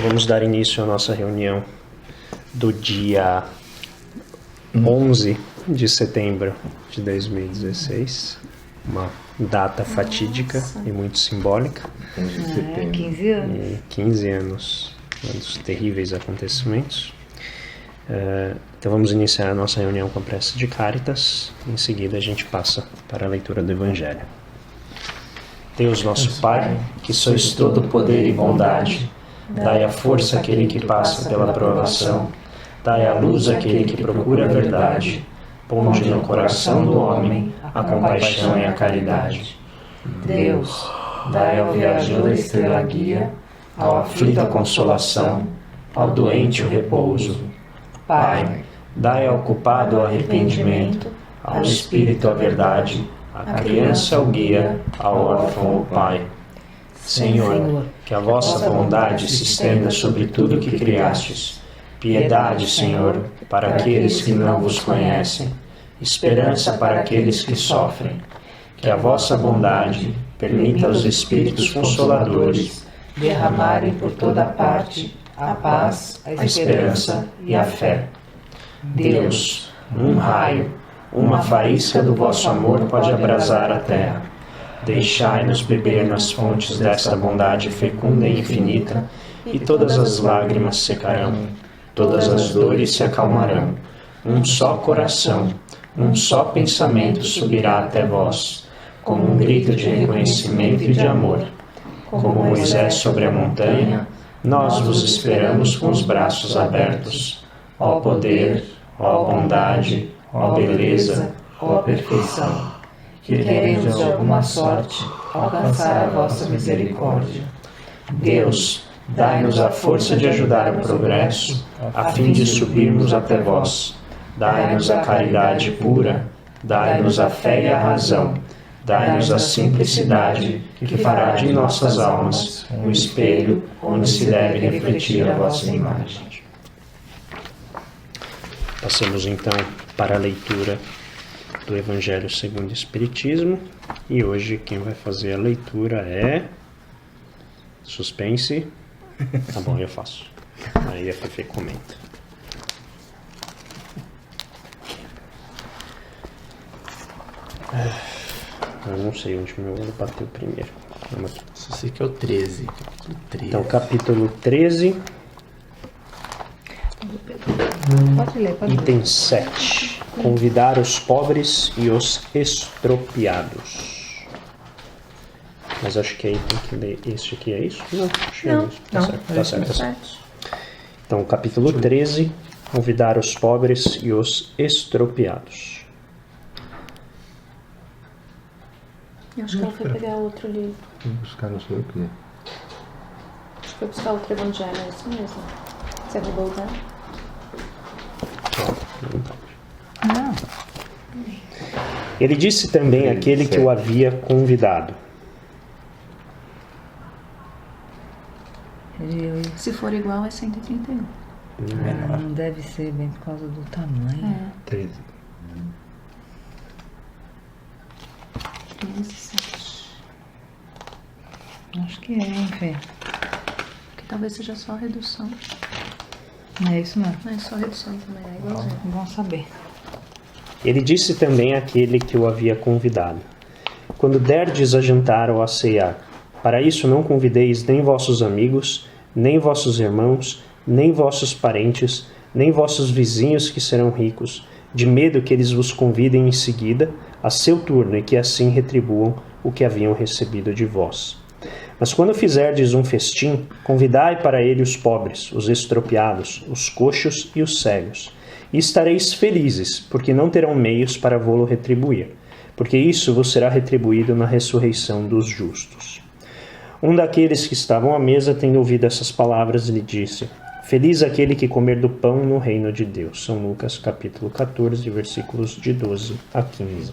Vamos dar início à nossa reunião do dia 11 de setembro de 2016. Uma data fatídica e muito simbólica. 15 anos. E 15 anos dos terríveis acontecimentos. Então vamos iniciar a nossa reunião com a prece de Cáritas. Em seguida a gente passa para a leitura do Evangelho. Deus nosso Pai, que sois todo poder e bondade, dai a força àquele que passa pela provação, dai a luz àquele que procura a verdade, ponde no coração do homem a compaixão e a caridade. Deus, dai ao viajor a estrela guia, ao aflito a consolação, ao doente o repouso. Pai, dai ao culpado o arrependimento, ao espírito a verdade, à criança o guia, ao órfão o pai. Senhor, que a vossa bondade se estenda sobre tudo que criastes. Piedade, Senhor, para aqueles que não vos conhecem. Esperança para aqueles que sofrem. Que a vossa bondade permita aos Espíritos Consoladores derramarem por toda parte a paz, a esperança e a fé. Deus, um raio, uma faísca do vosso amor pode abrasar a terra. Deixai-nos beber nas fontes dessa bondade fecunda e infinita, e todas as lágrimas secarão, todas as dores se acalmarão. Um só coração, um só pensamento subirá até vós, como um grito de reconhecimento e de amor. Como Moisés sobre a montanha, nós vos esperamos com os braços abertos. Ó poder, ó bondade, ó beleza, ó perfeição, que queremos de alguma sorte alcançar a vossa misericórdia. Deus, dai-nos a força de ajudar o progresso, a fim de subirmos até vós. Dai-nos a caridade pura, dai-nos a fé e a razão, dai-nos a simplicidade que fará de nossas almas um espelho onde se deve refletir a vossa imagem. Passemos então para a leitura do Evangelho segundo o Espiritismo, e hoje quem vai fazer a leitura é... Suspense. Tá bom, eu faço. Aí a Fefe comenta. Eu não sei onde meu olho bateu primeiro. Vamos aqui. Só sei que é o 13. Então, capítulo 13. Pode ler, pode ler. Item 7. Convidar os pobres e os estropiados. Mas acho que aí tem que ler este aqui, é isso? Não, acho que é isso. Tá certo. Então, capítulo 13. Convidar os pobres e os estropiados. Eu acho que ela foi pegar outro livro. Vou buscar no seu aqui. Acho que foi buscar outro evangelho, é isso mesmo. Você vai voltar? Não. Ele disse também àquele que o havia convidado. Se for igual, é 131. Não deve ser bem por causa do tamanho. 13. 7. Acho que é, hein, Fê? Que talvez seja só redução. É isso mesmo. Não é só redução também, é igualzinho. Bom saber. Ele disse também àquele que o havia convidado: quando derdes a jantar ou a cear, para isso não convideis nem vossos amigos, nem vossos irmãos, nem vossos parentes, nem vossos vizinhos que serão ricos, de medo que eles vos convidem em seguida a seu turno e que assim retribuam o que haviam recebido de vós. Mas quando fizerdes um festim, convidai para ele os pobres, os estropiados, os coxos e os cegos, e estareis felizes, porque não terão meios para vô-lo retribuir, porque isso vos será retribuído na ressurreição dos justos. Um daqueles que estavam à mesa, tendo ouvido essas palavras, lhe disse: feliz aquele que comer do pão no reino de Deus. São Lucas capítulo 14, versículos de 12 a 15.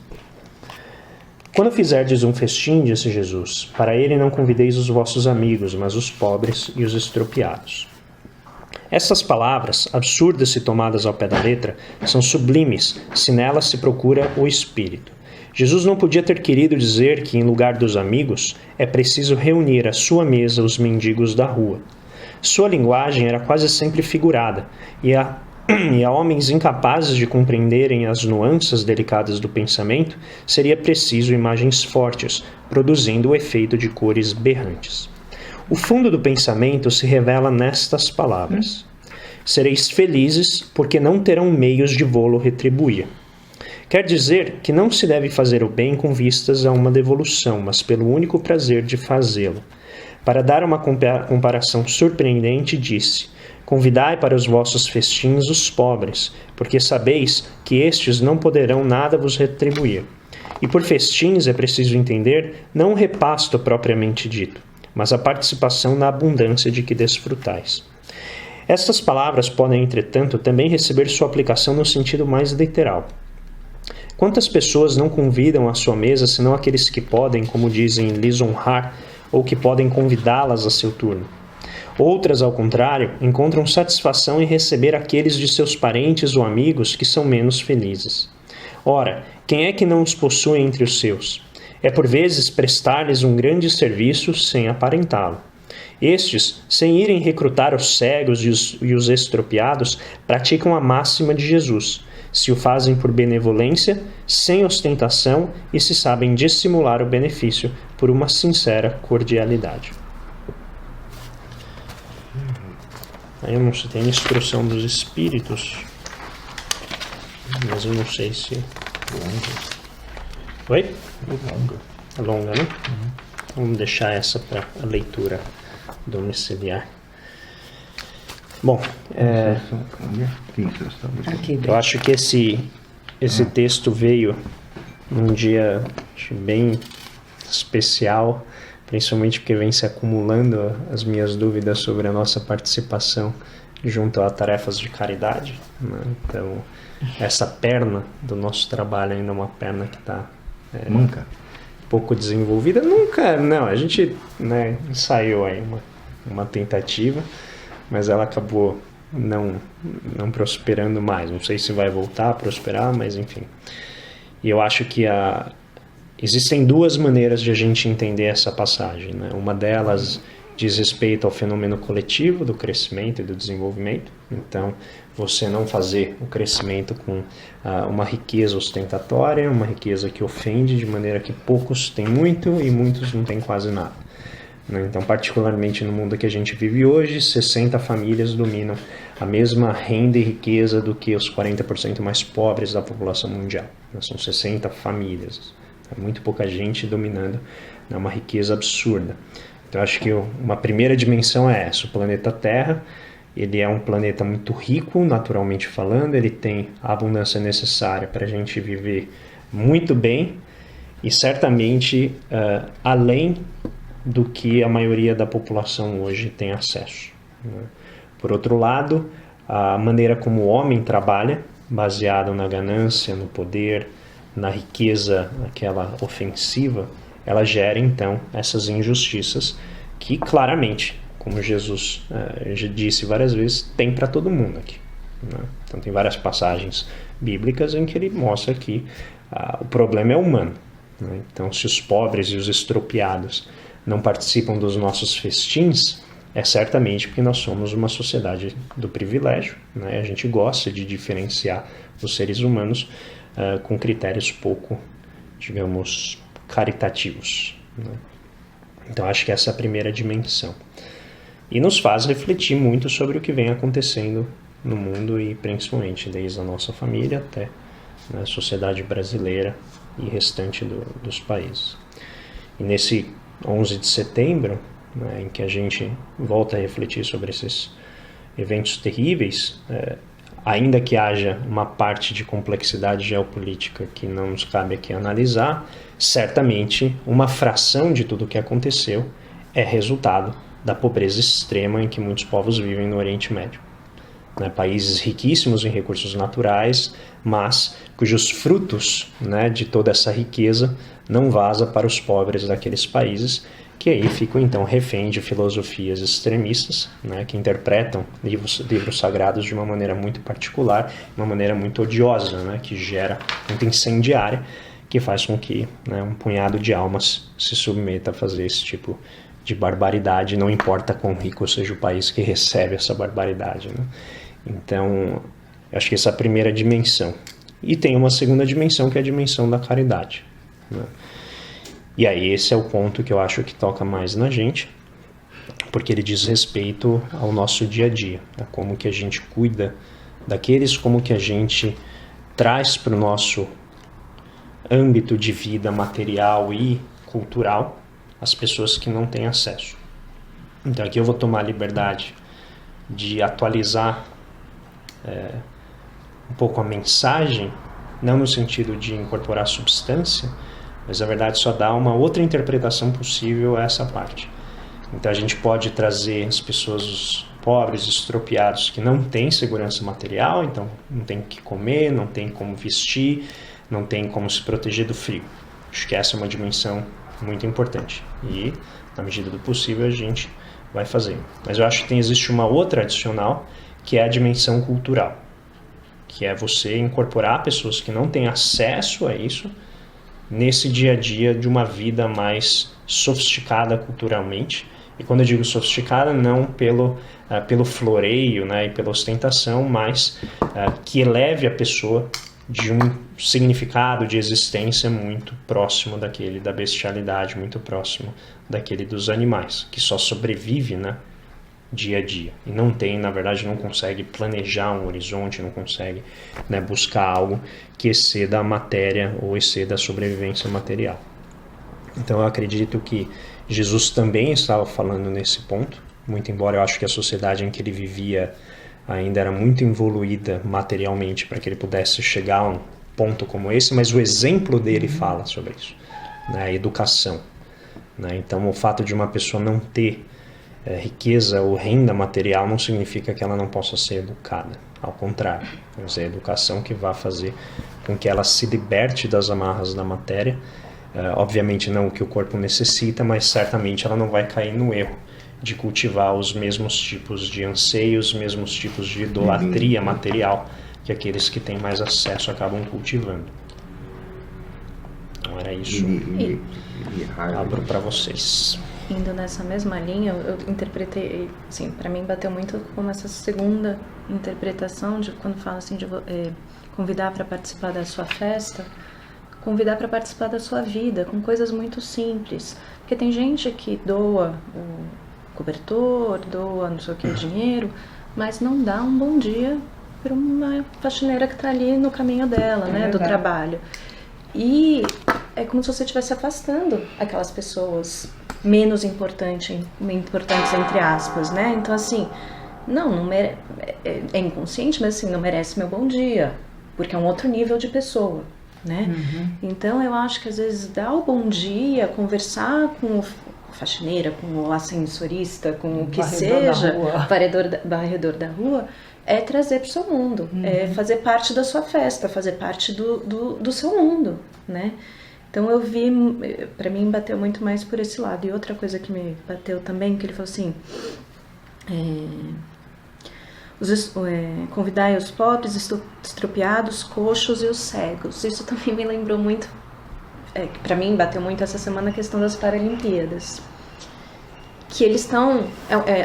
Quando fizerdes um festim, disse Jesus, para ele não convideis os vossos amigos, mas os pobres e os estropiados. Essas palavras, absurdas se tomadas ao pé da letra, são sublimes se nelas se procura o espírito. Jesus não podia ter querido dizer que, em lugar dos amigos, é preciso reunir à sua mesa os mendigos da rua. Sua linguagem era quase sempre figurada, e a homens incapazes de compreenderem as nuances delicadas do pensamento, seria preciso imagens fortes, produzindo o efeito de cores berrantes. O fundo do pensamento se revela nestas palavras: sereis felizes porque não terão meios de vô-lo retribuir. Quer dizer que não se deve fazer o bem com vistas a uma devolução, mas pelo único prazer de fazê-lo. Para dar uma comparação surpreendente, disse: convidai para os vossos festins os pobres, porque sabeis que estes não poderão nada vos retribuir. E por festins é preciso entender não o repasto propriamente dito, mas a participação na abundância de que desfrutais. Estas palavras podem, entretanto, também receber sua aplicação no sentido mais literal. Quantas pessoas não convidam à sua mesa senão aqueles que podem, como dizem, lhes honrar, ou que podem convidá-las a seu turno? Outras, ao contrário, encontram satisfação em receber aqueles de seus parentes ou amigos que são menos felizes. Ora, quem é que não os possui entre os seus? É por vezes prestar-lhes um grande serviço sem aparentá-lo. Estes, sem irem recrutar os cegos e os estropiados, praticam a máxima de Jesus. Se o fazem por benevolência, sem ostentação e se sabem dissimular o benefício por uma sincera cordialidade. Aí eu não sei, tem instrução dos espíritos, mas eu não sei se... Oi? É longa, né? Vamos deixar essa para a leitura domiciliar. Bom, eu acho que esse texto veio num dia bem especial, principalmente porque vem se acumulando as minhas dúvidas sobre a nossa participação junto a tarefas de caridade, né? Então, essa perna do nosso trabalho ainda é uma perna que está pouco desenvolvida. Nunca, não, a gente, né, ensaiou aí uma tentativa, mas ela acabou não prosperando mais. Não sei se vai voltar a prosperar, mas enfim. E eu acho que existem duas maneiras de a gente entender essa passagem, né? Uma delas diz respeito ao fenômeno coletivo do crescimento e do desenvolvimento. Então, você não fazer o crescimento com uma riqueza ostentatória, uma riqueza que ofende, de maneira que poucos têm muito e muitos não têm quase nada. Então, particularmente no mundo que a gente vive hoje, 60 famílias dominam a mesma renda e riqueza do que os 40% mais pobres da população mundial. São 60 famílias. É muito pouca gente dominando, é uma riqueza absurda. Então, acho que uma primeira dimensão é essa. O planeta Terra, ele é um planeta muito rico, naturalmente falando. Ele tem a abundância necessária para a gente viver muito bem e certamente além do que a maioria da população hoje tem acesso, né? Por outro lado, a maneira como o homem trabalha, baseado na ganância, no poder, na riqueza, aquela ofensiva, ela gera então essas injustiças que claramente, como Jesus já disse várias vezes, tem para todo mundo aqui, né? Então tem várias passagens bíblicas em que ele mostra que o problema é humano, né? Então, se os pobres e os estropiados não participam dos nossos festins, é certamente porque nós somos uma sociedade do privilégio, né? A gente gosta de diferenciar os seres humanos com critérios pouco, digamos, caritativos, né? Então acho que essa é a primeira dimensão. E nos faz refletir muito sobre o que vem acontecendo no mundo e principalmente desde a nossa família até a sociedade brasileira e restante dos países. E nesse 11 de setembro, né, em que a gente volta a refletir sobre esses eventos terríveis, ainda que haja uma parte de complexidade geopolítica que não nos cabe aqui analisar, certamente uma fração de tudo o que aconteceu é resultado da pobreza extrema em que muitos povos vivem no Oriente Médio, né? Países riquíssimos em recursos naturais, mas cujos frutos, né, de toda essa riqueza não vaza para os pobres daqueles países, que aí ficam então refém de filosofias extremistas, né, que interpretam livros sagrados de uma maneira muito particular, uma maneira muito odiosa, né, que gera muito incendiária, que faz com que, né, um punhado de almas se submeta a fazer esse tipo de barbaridade, não importa quão rico seja o país que recebe essa barbaridade, né? Então, eu acho que essa é a primeira dimensão. E tem uma segunda dimensão, que é a dimensão da caridade, né? E aí esse é o ponto que eu acho que toca mais na gente, porque ele diz respeito ao nosso dia a dia, a como que a gente cuida daqueles, como que a gente traz para o nosso âmbito de vida material e cultural as pessoas que não têm acesso. Então aqui eu vou tomar a liberdade de atualizar um pouco a mensagem, não no sentido de incorporar substância, mas na verdade só dá uma outra interpretação possível a essa parte. Então a gente pode trazer as pessoas, os pobres, estropiados, que não têm segurança material, então não tem o que comer, não tem como vestir, não tem como se proteger do frio. Acho que essa é uma dimensão muito importante. E, na medida do possível, a gente vai fazer. Mas eu acho que existe uma outra adicional, que é a dimensão cultural, que é você incorporar pessoas que não têm acesso a isso nesse dia a dia de uma vida mais sofisticada culturalmente. E quando eu digo sofisticada, não pelo floreio, né, e pela ostentação, mas que eleve a pessoa de um significado de existência muito próximo daquele da bestialidade, muito próximo daquele dos animais, que só sobrevive, né, dia a dia. E não tem, na verdade, não consegue planejar um horizonte, não consegue, né, buscar algo que exceda a matéria ou exceda a sobrevivência material. Então eu acredito que Jesus também estava falando nesse ponto, muito embora eu acho que a sociedade em que ele vivia ainda era muito evoluída materialmente para que ele pudesse chegar a um ponto como esse, mas o exemplo dele fala sobre isso, né, a educação, né? Então o fato de uma pessoa não ter riqueza ou renda material não significa que ela não possa ser educada, ao contrário, é a educação que vai fazer com que ela se liberte das amarras da matéria, obviamente não o que o corpo necessita, mas certamente ela não vai cair no erro de cultivar os mesmos tipos de anseios, os mesmos tipos de idolatria material que aqueles que têm mais acesso acabam cultivando. Então era isso. Abro para vocês. Indo nessa mesma linha, eu interpretei, assim, para mim bateu muito como essa segunda interpretação de quando fala assim de convidar para participar da sua festa, convidar para participar da sua vida, com coisas muito simples. Porque tem gente que doa o cobertor, doa não sei o que, dinheiro, mas não dá um bom dia para uma faxineira que está ali no caminho dela, né, do trabalho. E é como se você estivesse afastando aquelas pessoas menos importantes entre aspas, né? Então assim, é inconsciente, mas assim, não merece meu bom dia, porque é um outro nível de pessoa, né? Então eu acho que às vezes dar o bom dia, conversar com o faxineira, com o ascensorista, com o que seja, varredor da rua, é trazer para o seu mundo, é fazer parte da sua festa, fazer parte do seu mundo, né? Então eu vi, para mim bateu muito mais por esse lado. E outra coisa que me bateu também, que ele falou assim, convidai os pobres, estropiados, coxos e os cegos. Isso também me lembrou muito, que para mim bateu muito essa semana a questão das Paralimpíadas. Que eles estão,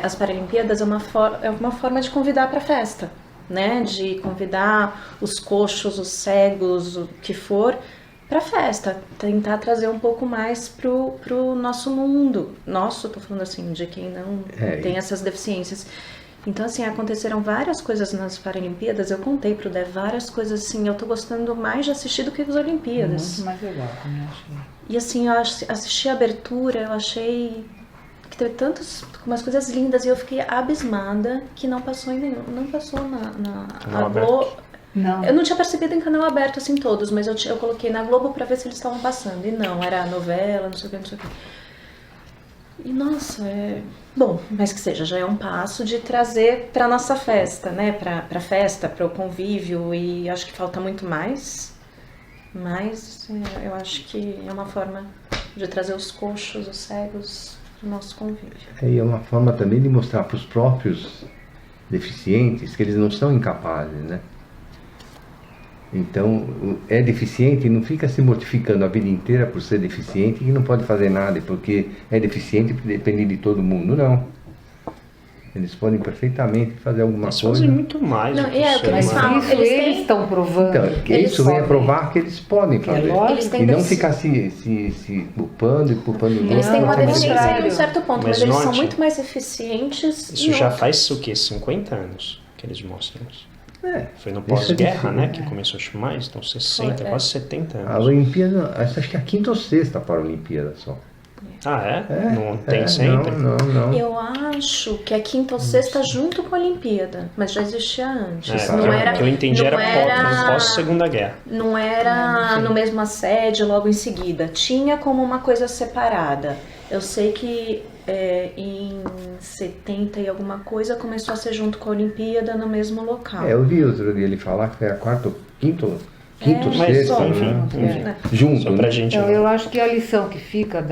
as Paralimpíadas é uma forma de convidar para a festa, né? De convidar os coxos, os cegos, o que for, para a festa, tentar trazer um pouco mais pro nosso mundo. Nosso, tô falando assim, de quem não tem essas deficiências. Então, assim, aconteceram várias coisas nas Paralimpíadas, eu contei pro Dev várias coisas, assim, eu tô gostando mais de assistir do que as Olimpíadas. Muito mais legal, também achei. E assim, eu assisti a abertura, eu achei que teve umas coisas lindas e eu fiquei abismada que não passou em nenhum, não passou na Globo. Não. Eu não tinha percebido em canal aberto assim todos, mas eu coloquei na Globo pra ver se eles estavam passando. E não, era novela, não sei o que. E nossa, bom, mas que seja, já é um passo de trazer pra nossa festa, né? Pra festa, pro convívio, e acho que falta muito mais. Mas eu acho que é uma forma de trazer os coxos, os cegos pro nosso convívio. E é uma forma também de mostrar para os próprios deficientes que eles não são incapazes, né? Então, é deficiente, não fica se mortificando a vida inteira por ser deficiente e não pode fazer nada, porque é deficiente e depende de todo mundo. Não. Eles podem perfeitamente fazer alguma Eles coisa. fazem muito mais. Não, do que é o o que ser eles humano. falam. Isso Eles eles têm- estão provando. Então, que Eles isso vem a podem. provar que eles podem fazer. lógico. Eles têm E não defici- ficar se culpando e culpando o Eles têm uma Não, ao deficiência em contrário. um certo ponto, Mas mas eles são note, muito mais eficientes Isso em já outro. faz o quê? 50 anos que eles mostram isso. Foi no isso é pós-guerra, né? difícil. Que começou, acho mais, então 60, Foi, é. quase 70 A anos. Olimpíada, acho que é a quinta ou sexta para a Olimpíada só. Ah, é? Não tem É, sempre? Não. Eu acho que é quinta ou sexta junto com a Olimpíada, mas já existia antes. É, não era, o que eu entendi não era pós-Segunda Guerra. Não era no mesma sede logo em seguida. Tinha como uma coisa separada. Eu sei que em 70 e alguma coisa começou a ser junto com a Olimpíada no mesmo local. Eu vi outro dia ele falar que foi a quarta, quinto, Mas, sexta, enfim, né? Junto, Só pra né? gente... Então, eu acho que a lição que fica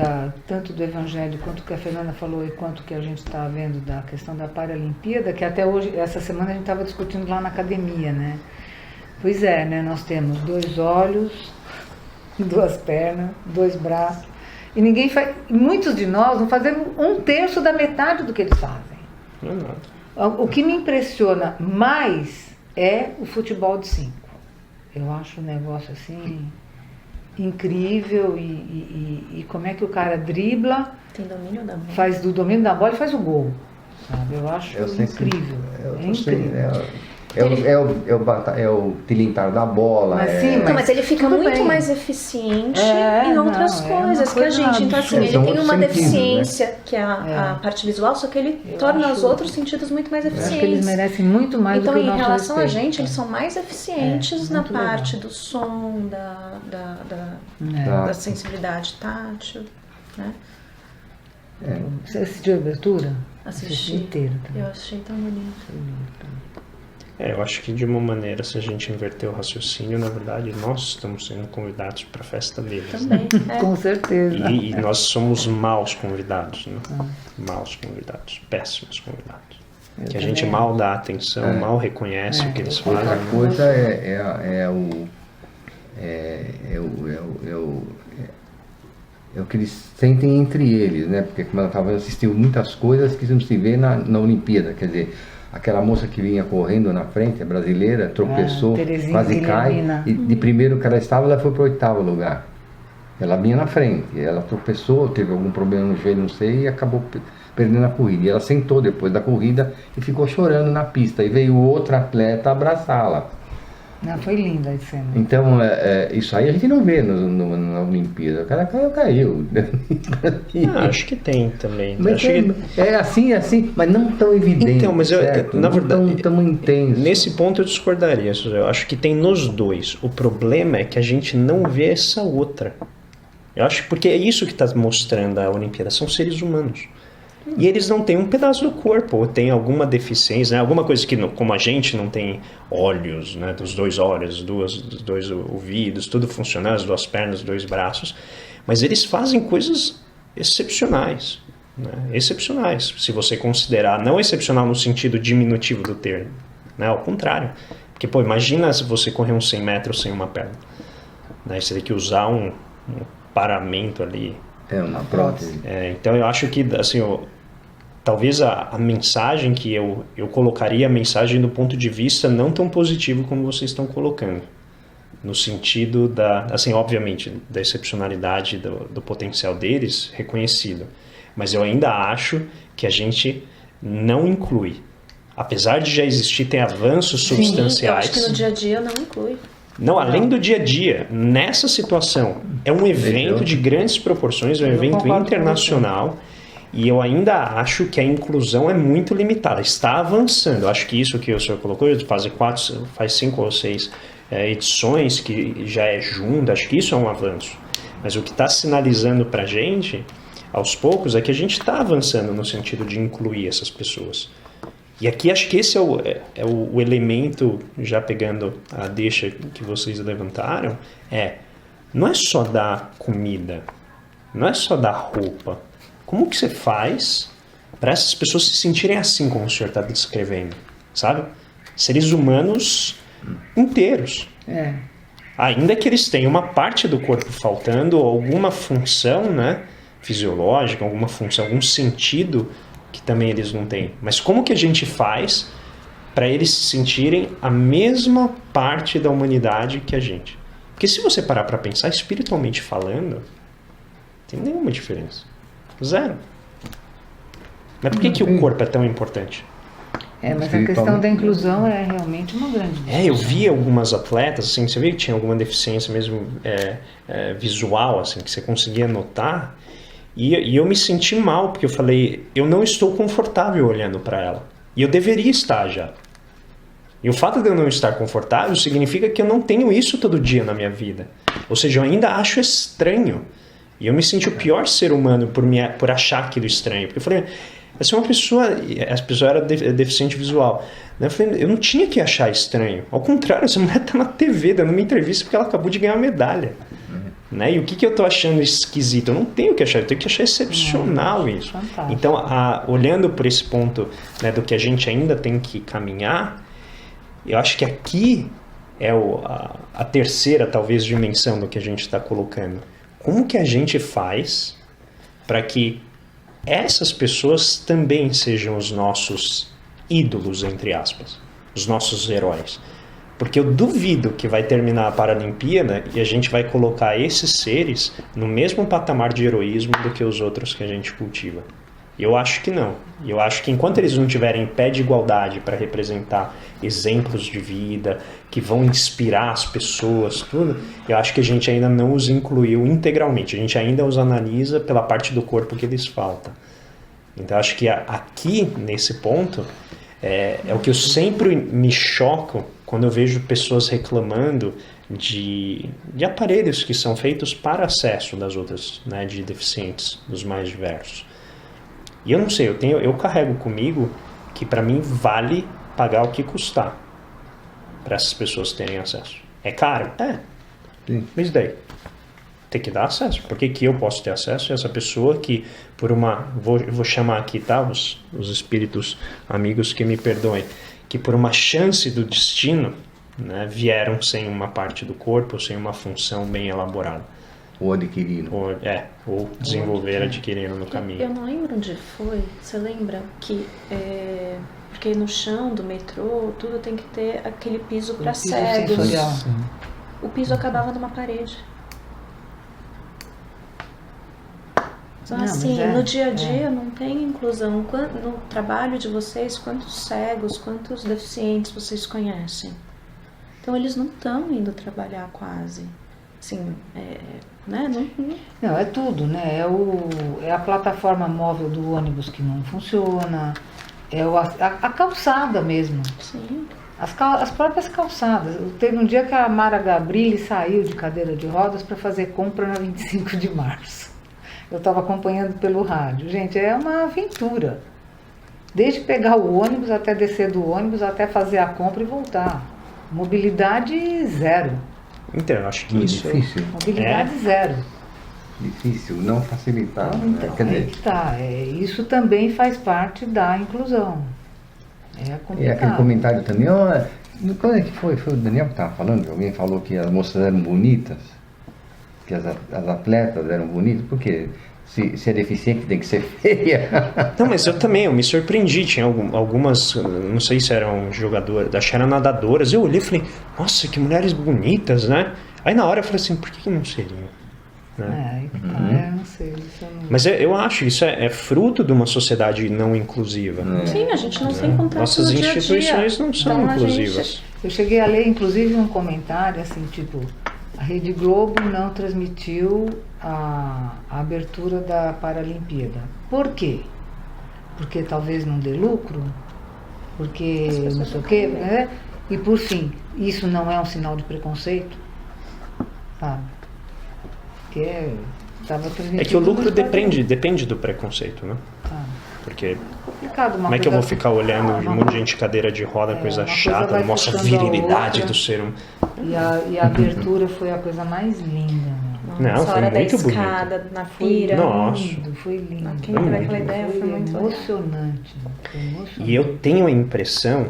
tanto do Evangelho quanto que a Fernanda falou e quanto que a gente está vendo da questão da Paralimpíada, que até hoje, essa semana a gente estava discutindo lá na academia, né? Pois é, né? Nós temos 2 olhos, 2 pernas, 2 braços, e ninguém faz. Muitos de nós não fazemos 1/3 da metade do que eles fazem. Não é nada. O que me impressiona mais é o futebol de 5. Eu acho um negócio assim incrível e como é que o cara dribla, Tem domínio da mão. faz do domínio da bola e faz o gol. Sabe? Eu acho incrível. É incrível. É o tilintar da bola. Mas sim, Então, mas ele fica tudo muito bem. mais eficiente É, em outras não, é uma coisas que a coisa gente. Então, assim, ele São tem uma outros sentidos, deficiência, que é a parte visual, só que ele Eu torna os acho- outros sentidos muito mais Eu acho que eles eficientes. merecem muito mais Então, do que em o nosso relação a respeito. gente, eles são mais eficientes na muito parte legal. do som, Tá. da sensibilidade tátil, né? Você assistiu a abertura? Assisti. Inteira também. Eu achei tão bonito. Eu acho que de uma maneira, se a gente inverter o raciocínio, na verdade, nós estamos sendo convidados para a festa deles. Também. Com certeza. E nós somos maus convidados, né? Maus convidados, péssimos convidados. Que a gente também mal dá atenção, mal reconhece o que eles Outra fazem. coisa é o que eles sentem entre eles, né? Porque como ela estava assistindo muitas coisas que não se vê na Olimpíada, quer dizer, aquela moça que vinha correndo na frente, a brasileira, tropeçou, Terezinha quase cai, Guilhermina. e de primeiro que ela estava, ela foi para o 8º lugar. Ela vinha na frente, ela tropeçou, teve algum problema no joelho, não sei, e acabou perdendo a corrida. E ela sentou depois da corrida e ficou chorando na pista, e veio outro atleta abraçá-la. Não, foi linda a cena. Então, isso aí a gente não vê na Olimpíada. O cara caiu. Acho que tem também. Mas Acho que... é assim, mas não tão evidente. Então, mas certo? na Não verdade, tão intenso. nesse ponto eu discordaria, Suzé. Eu acho que tem nos dois. O problema é que a gente não vê essa outra. Eu acho porque é isso que está mostrando a Olimpíada. São seres humanos. E eles não têm um pedaço do corpo, ou tem alguma deficiência, né? Alguma coisa que, como a gente não tem olhos, né? Dos 2 olhos, dos 2 ouvidos, tudo funcionando, as 2 pernas, 2 braços. Mas eles fazem coisas excepcionais. Né? Excepcionais, se você considerar, não excepcional no sentido diminutivo do termo. Né? Ao contrário. Porque, pô, imagina se você correr uns 100 metros sem uma perna. Né? Você tem que usar um paramento ali. É uma prótese. Então eu acho que assim, talvez a mensagem que eu colocaria a mensagem do ponto de vista não tão positivo como vocês estão colocando, no sentido assim, obviamente, da excepcionalidade do potencial deles reconhecido, mas eu ainda acho que a gente não inclui, apesar de já existir, tem avanços substanciais. Eu acho que no dia a dia não inclui. Não, além do dia a dia, nessa situação, é um evento de grandes proporções, é um evento internacional, e eu ainda acho que a inclusão é muito limitada, está avançando. Eu acho que isso que o senhor colocou, faz 5 ou 6 edições que já é junto, acho que isso é um avanço. Mas o que está sinalizando para a gente, aos poucos, é que a gente está avançando no sentido de incluir essas pessoas. E aqui acho que esse é o elemento, já pegando a deixa que vocês levantaram, não é só dar comida, não é só dar roupa. Como que você faz para essas pessoas se sentirem assim como o senhor está descrevendo, sabe? Seres humanos inteiros. Ainda que eles tenham uma parte do corpo faltando, alguma função, né, fisiológica, alguma função, algum sentido que também eles não têm. Mas como que a gente faz para eles se sentirem a mesma parte da humanidade que a gente? Porque se você parar para pensar, espiritualmente falando, não tem nenhuma diferença. Zero. Mas por que o corpo é tão importante? Mas a questão da inclusão é realmente uma grande discussão. Eu vi algumas atletas, assim, você vê que tinha alguma deficiência mesmo visual, assim, que você conseguia notar, e eu me senti mal, porque eu falei, eu não estou confortável olhando para ela. E eu deveria estar já. E o fato de eu não estar confortável significa que eu não tenho isso todo dia na minha vida. Ou seja, eu ainda acho estranho. E eu me senti o pior ser humano por achar aquilo estranho. Porque eu falei, essa é uma pessoa... Essa pessoa era deficiente visual. Eu falei, eu não tinha que achar estranho. Ao contrário, essa mulher está na TV dando uma entrevista porque ela acabou de ganhar uma medalha. Né? E o que eu estou achando esquisito? Eu não tenho que achar, eu tenho que achar excepcional isso. Fantástico. Então, olhando por esse ponto, né, do que a gente ainda tem que caminhar, eu acho que aqui é a terceira, talvez, dimensão do que a gente está colocando. Como que a gente faz para que essas pessoas também sejam os nossos ídolos, entre aspas, os nossos heróis? Porque eu duvido que vai terminar a Paralimpíada e a gente vai colocar esses seres no mesmo patamar de heroísmo do que os outros que a gente cultiva. Eu acho que não. Eu acho que enquanto eles não tiverem pé de igualdade para representar exemplos de vida, que vão inspirar as pessoas, tudo, eu acho que a gente ainda não os incluiu integralmente. A gente ainda os analisa pela parte do corpo que lhes falta. Então, eu acho que aqui, nesse ponto, é o que eu sempre me choco quando eu vejo pessoas reclamando de aparelhos que são feitos para acesso das outras, né, de deficientes, dos mais diversos. E eu não sei, eu carrego comigo que para mim vale pagar o que custar para essas pessoas terem acesso. É caro? Sim. Mas daí? Tem que dar acesso. Por que eu posso ter acesso a essa pessoa que por uma... Vou chamar aqui, tá? Os espíritos amigos que me perdoem. Que por uma chance do destino, né, vieram sem uma parte do corpo, sem uma função bem elaborada. Ou adquiriram. Ou desenvolver, adquiriram no caminho. Eu não lembro onde foi. Você lembra que... porque no chão do metrô, tudo tem que ter aquele piso para cegos. Sensorial. O piso acabava numa parede. Então, Não, assim, mas no dia a dia não tem inclusão. No trabalho de vocês, quantos cegos, quantos deficientes vocês conhecem? Então, eles não estão indo trabalhar quase. Assim, né? Não, é tudo, né? É a plataforma móvel do ônibus que não funciona, a calçada mesmo. Sim. As próprias calçadas. Teve um dia que a Mara Gabrilli saiu de cadeira de rodas para fazer compra na 25 de março. Eu estava acompanhando pelo rádio. Gente, é uma aventura. Desde pegar o ônibus até descer do ônibus, até fazer a compra e voltar. Mobilidade zero. Então, eu acho que isso... Difícil. Mobilidade zero. Difícil, não facilitado. Então, né? Quer dizer, que tá. Isso também faz parte da inclusão. É complicado. aquele comentário também, quando é que foi? Foi o Daniel que estava falando, que alguém falou que as moças eram bonitas, que as atletas eram bonitas, porque se é deficiente tem que ser feia. Não, mas eu me surpreendi, tinha algumas, não sei se eram jogadoras, acho que eram nadadoras, eu olhei e falei, nossa, que mulheres bonitas, né? Aí na hora eu falei assim, por que não seriam? Né? Não sei. Isso eu não... Mas eu acho isso é fruto de uma sociedade não inclusiva. Sim, a gente não tem contato Nossas no dia a dia. instituições não são Então, inclusivas. Eu cheguei a ler, inclusive, um comentário, assim, tipo, a Rede Globo não transmitiu a abertura da Paralimpíada. Por quê? Porque talvez não dê lucro? Porque não sei o quê, né? E por fim, isso não é um sinal de preconceito? Sabe? Porque estava transmitindo... É que o lucro depende do preconceito, né? Porque como é que eu vou ficar olhando um monte de gente cadeira de roda, coisa chata, não mostra a virilidade do ser humano. E a abertura foi a coisa mais linda. Não, foi hora muito da escada, bonito. na feira. Nossa. Foi lindo. Quem teve aquela ideia foi muito emocionante. E eu tenho a impressão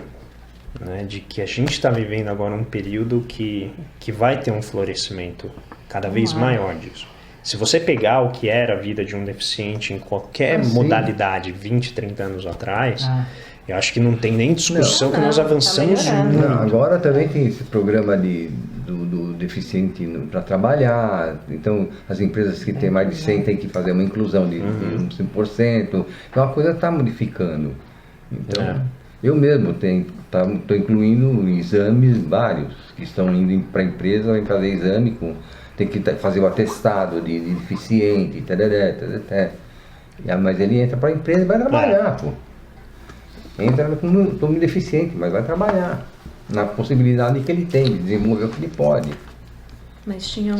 né, de que a gente está vivendo agora um período que vai ter um florescimento cada vez maior disso. Se você pegar o que era a vida de um deficiente em qualquer modalidade 20, 30 anos atrás, eu acho que não tem nem discussão que nós avançamos muito. Não, agora também tem esse programa do deficiente para trabalhar, então as empresas que têm mais de 100 têm que fazer uma inclusão de 100%, então a coisa está modificando. Então, eu mesmo estou incluindo exames vários, que estão indo para a empresa, vai fazer exame, tem que fazer o atestado de deficiente, mas ele entra para a empresa e vai trabalhar, pô. Entra como deficiente, mas vai trabalhar na possibilidade que ele tem de desenvolver o que ele pode. Mas tinha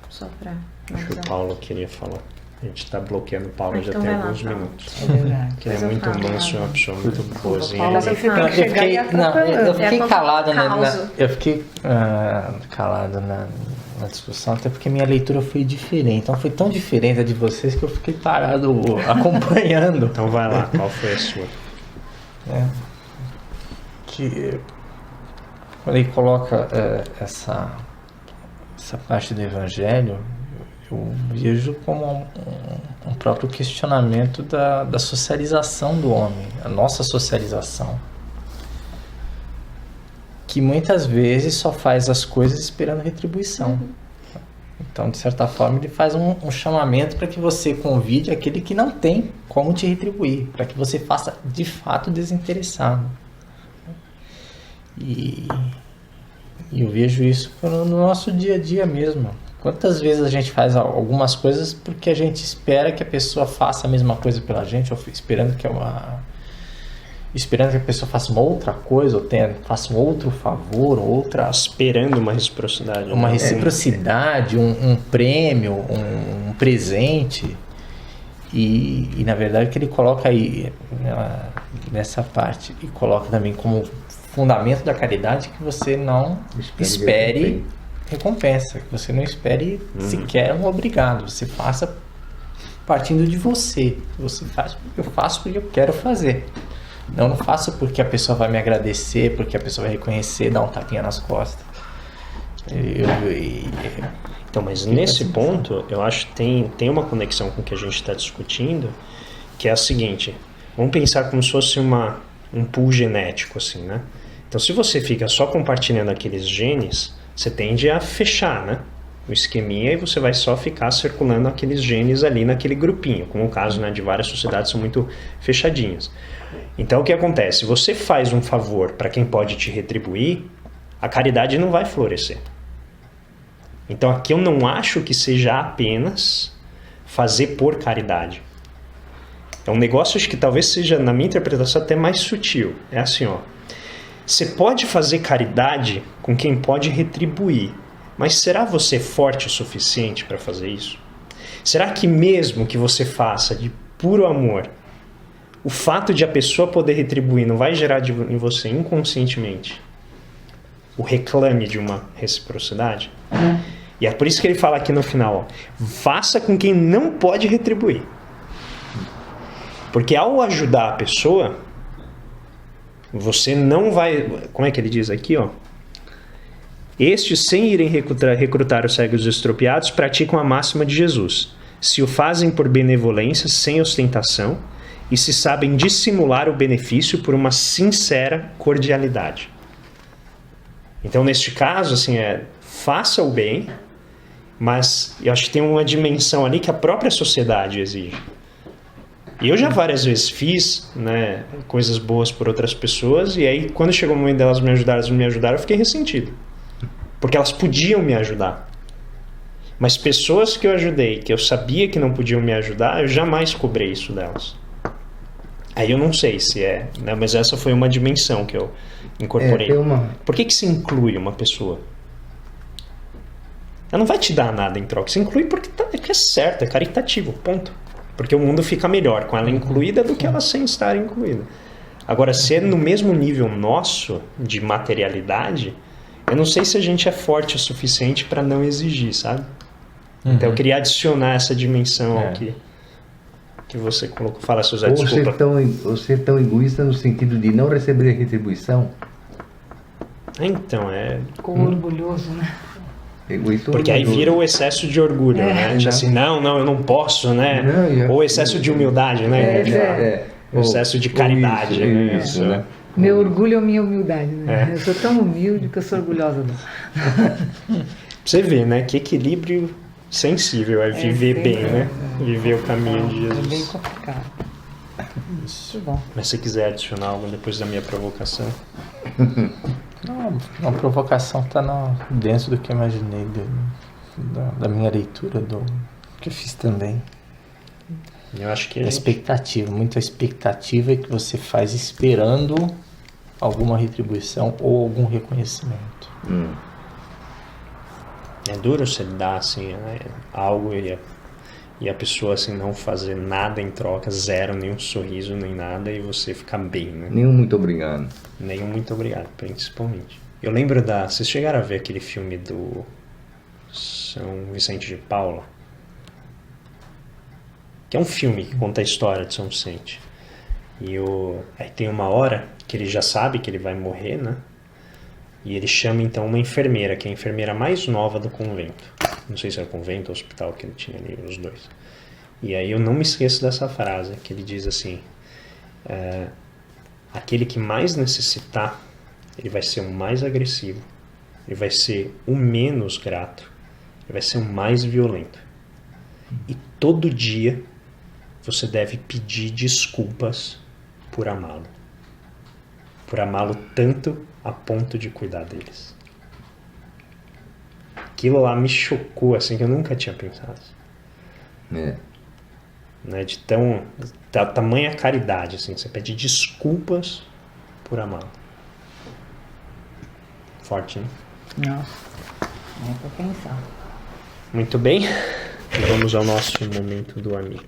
só para... Acho que o Paulo queria falar. A gente está bloqueando o Paulo já então tem vai lá, alguns Paulo. minutos. É verdade. Que ele é muito manso, é uma pessoa muito boazinha. Paulo, você tem que Eu chegar fiquei, e eu fiquei É calado causa. eu fiquei calado na discussão, até porque minha leitura foi diferente. Então foi tão diferente a de vocês que eu fiquei parado acompanhando. Então vai lá, qual foi a sua? Que quando ele coloca essa parte do Evangelho, eu vejo como um próprio questionamento da socialização do homem, a nossa socialização, que muitas vezes só faz as coisas esperando retribuição. Então, de certa forma, ele faz um chamamento para que você convide aquele que não tem como te retribuir, para que você faça de fato desinteressado. E eu vejo isso no nosso dia a dia mesmo. Quantas vezes a gente faz algumas coisas porque a gente espera que a pessoa faça a mesma coisa pela gente, ou esperando que a pessoa faça uma outra coisa, ou faça um outro favor, Esperando uma reciprocidade. uma né? reciprocidade, um prêmio, um presente. E na verdade o que ele coloca aí nessa parte, e coloca também como fundamento da caridade, que você não espere recompensa, que você não espere sequer um obrigado, você faça partindo de você. Você faz, eu faço porque eu quero fazer. Não faço porque a pessoa vai me agradecer, porque a pessoa vai reconhecer, dar um tapinha nas costas. Então, mas nesse ponto, eu acho que tem uma conexão com o que a gente está discutindo, que é a seguinte: vamos pensar como se fosse um pool genético, assim, né? Então, se você fica só compartilhando aqueles genes, você tende a fechar, né, o esqueminha, e você vai só ficar circulando aqueles genes ali naquele grupinho, como o caso, né, de várias sociedades são muito fechadinhas. Então, o que acontece? Se você faz um favor para quem pode te retribuir, a caridade não vai florescer. Então, aqui eu não acho que seja apenas fazer por caridade. É um negócio, acho que talvez seja, na minha interpretação, até mais sutil. É assim, ó. Você pode fazer caridade com quem pode retribuir, mas será você forte o suficiente para fazer isso? Será que mesmo que você faça de puro amor, o fato de a pessoa poder retribuir não vai gerar em você inconscientemente o reclame de uma reciprocidade? E é por isso que ele fala aqui no final, ó, faça com quem não pode retribuir. Porque ao ajudar a pessoa, você não vai... Como é que ele diz aqui, ó? Estes, sem irem recrutar os cegos estropiados, praticam a máxima de Jesus. Se o fazem por benevolência, sem ostentação, e se sabem dissimular o benefício por uma sincera cordialidade. Então, neste caso, assim, faça o bem, mas eu acho que tem uma dimensão ali que a própria sociedade exige. E eu já várias vezes fiz, né, coisas boas por outras pessoas, e aí quando chegou o momento delas me ajudaram, eu fiquei ressentido. Porque elas podiam me ajudar. Mas pessoas que eu ajudei, que eu sabia que não podiam me ajudar, eu jamais cobrei isso delas. Aí eu não sei se né, mas essa foi uma dimensão que eu incorporei. Por que se inclui uma pessoa? Ela não vai te dar nada em troca. Você inclui porque é certo, é caritativo, ponto. Porque o mundo fica melhor com ela incluída do que ela sem estar incluída. Agora, se é no mesmo nível nosso de materialidade, eu não sei se a gente é forte o suficiente para não exigir, sabe? Então eu queria adicionar essa dimensão aqui. que você colocou. Fala, Suzé, Ou desculpa. ser tão egoísta no sentido de não receber retribuição. Então, Ficou orgulhoso, né? Egoísta ou porque aí orgulhoso. vira o excesso de orgulho, né? Tipo assim, não, eu não posso, né? Não, Ou excesso de humildade, né? O excesso de caridade, ou né? isso, né? Meu orgulho é minha humildade, né? Eu sou tão humilde que eu sou orgulhosa dela. Você vê, né? Que equilíbrio sensível é viver bem, né? Viver o caminho de É bem Jesus. complicado. Muito bom. Mas se quiser adicionar algo depois da minha provocação. Não, a provocação está dentro do que eu imaginei da minha leitura, do que eu fiz também. Eu acho que A expectativa, muita expectativa que você faz esperando alguma retribuição ou algum reconhecimento. é duro você dar assim, né, algo e a pessoa assim não fazer nada em troca, zero, nenhum sorriso, nem nada, e você ficar bem, né? Nenhum muito obrigado. Nenhum muito obrigado, principalmente. Eu lembro vocês chegaram a ver aquele filme do São Vicente de Paula? Que é um filme que conta a história de São Vicente. E aí tem uma hora que ele já sabe que ele vai morrer, né? E ele chama então uma enfermeira, que é a enfermeira mais nova do convento. Não sei se era convento ou hospital que ele tinha ali, os dois. E aí eu não me esqueço dessa frase, que ele diz assim: aquele que mais necessitar, ele vai ser o mais agressivo, ele vai ser o menos grato, ele vai ser o mais violento. E todo dia você deve pedir desculpas por amá-lo. Por amá-lo tanto a ponto de cuidar deles. Aquilo lá me chocou, assim, que eu nunca tinha pensado. É. Né, da tamanha caridade, assim, você pede desculpas por amá-lo. Forte, né? Nossa, é pra pensar. Muito bem, vamos ao nosso momento do amigo.